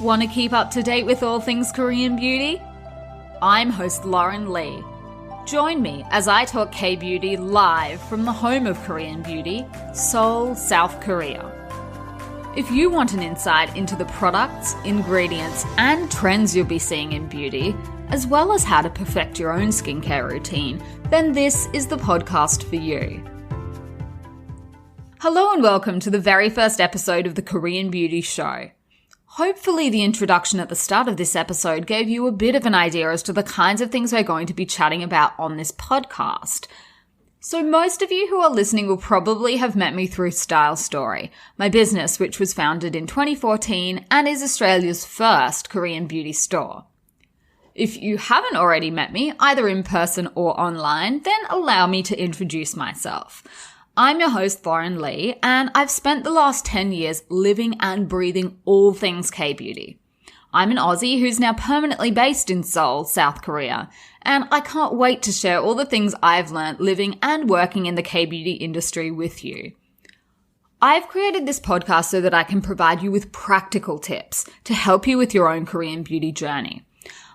Want to keep up to date with all things Korean beauty? I'm host Lauren Lee. Join me as I talk K-beauty live from the home of Korean beauty, Seoul, South Korea. If you want an insight into the products, ingredients, and trends you'll be seeing in beauty, as well as how to perfect your own skincare routine, then this is the podcast for you. Hello and welcome to the very first episode of the Korean Beauty Show. Hopefully the introduction at the start of this episode gave you a bit of an idea as to the kinds of things we're going to be chatting about on this podcast. So most of you who are listening will probably have met me through Style Story, my business which was founded in 2014 and is Australia's first Korean beauty store. If you haven't already met me, either in person or online, then allow me to introduce myself. I'm your host, Lauren Lee, and I've spent the last 10 years living and breathing all things K-beauty. I'm an Aussie who's now permanently based in Seoul, South Korea, and I can't wait to share all the things I've learned living and working in the K-beauty industry with you. I've created this podcast so that I can provide you with practical tips to help you with your own Korean beauty journey.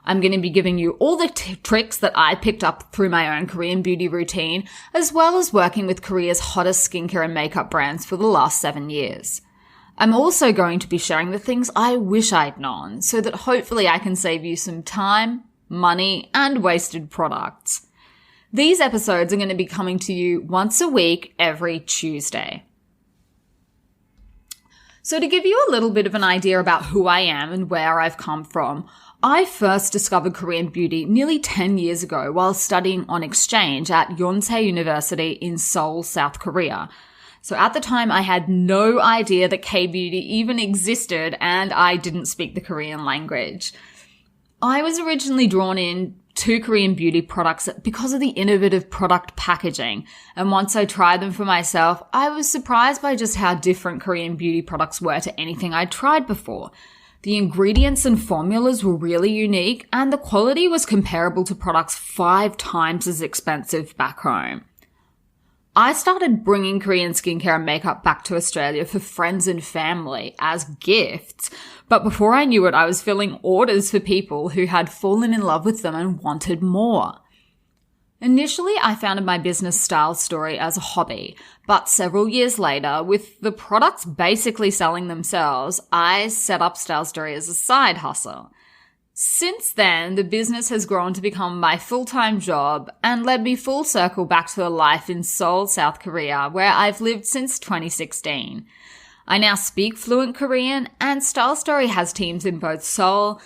I'm going to be giving you all the tricks that I picked up through my own Korean beauty routine, as well as working with Korea's hottest skincare and makeup brands for the last 7 years. I'm also going to be sharing the things I wish I'd known, so that hopefully I can save you some time, money, and wasted products. These episodes are going to be coming to you once a week, every Tuesday. So to give you a little bit of an idea about who I am and where I've come from, I first discovered Korean beauty nearly 10 years ago while studying on exchange at Yonsei University in Seoul, South Korea. So at the time, I had no idea that K-beauty even existed and I didn't speak the Korean language. I was originally drawn in to Korean beauty products because of the innovative product packaging. And once I tried them for myself, I was surprised by just how different Korean beauty products were to anything I'd tried before. The ingredients and formulas were really unique, and the quality was comparable to products 5 times as expensive back home. I started bringing Korean skincare and makeup back to Australia for friends and family as gifts, but before I knew it, I was filling orders for people who had fallen in love with them and wanted more. Initially, I founded my business Style Story as a hobby, but several years later, with the products basically selling themselves, I set up Style Story as a side hustle. Since then, the business has grown to become my full-time job and led me full circle back to a life in Seoul, South Korea, where I've lived since 2016. I now speak fluent Korean, and Style Story has teams in both Seoul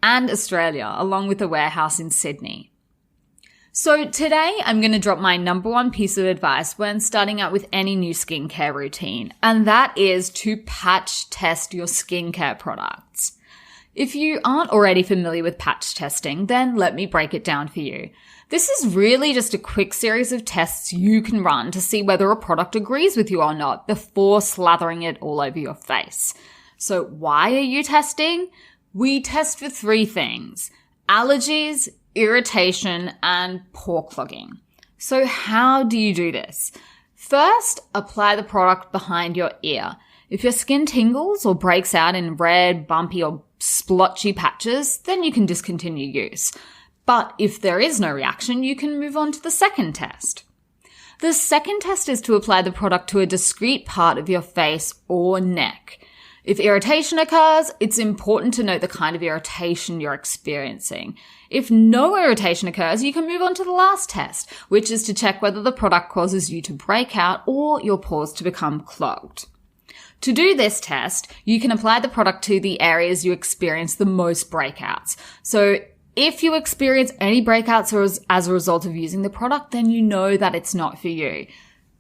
and Australia, along with a warehouse in Sydney. So today I'm going to drop my number one piece of advice when starting out with any new skincare routine, and that is to patch test your skincare products. If you aren't already familiar with patch testing, then let me break it down for you. This is really just a quick series of tests you can run to see whether a product agrees with you or not before slathering it all over your face. So why are you testing? We test for 3 things: allergies, irritation, and pore clogging. So how do you do this? First, apply the product behind your ear. If your skin tingles or breaks out in red, bumpy, or splotchy patches, then you can discontinue use. But if there is no reaction, you can move on to the second test. The second test is to apply the product to a discrete part of your face or neck. If irritation occurs, it's important to note the kind of irritation you're experiencing. If no irritation occurs, you can move on to the last test, which is to check whether the product causes you to break out or your pores to become clogged. To do this test, you can apply the product to the areas you experience the most breakouts. So if you experience any breakouts as a result of using the product, then you know that it's not for you.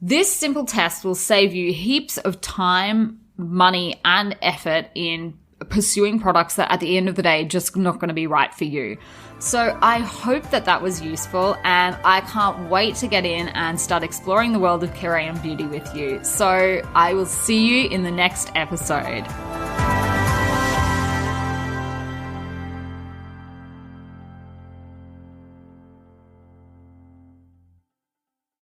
This simple test will save you heaps of time, money, and effort in pursuing products that at the end of the day just not going to be right for you. So I hope that was useful, and I can't wait to get in and start exploring the world of Korean beauty with you. So I will see you in the next episode.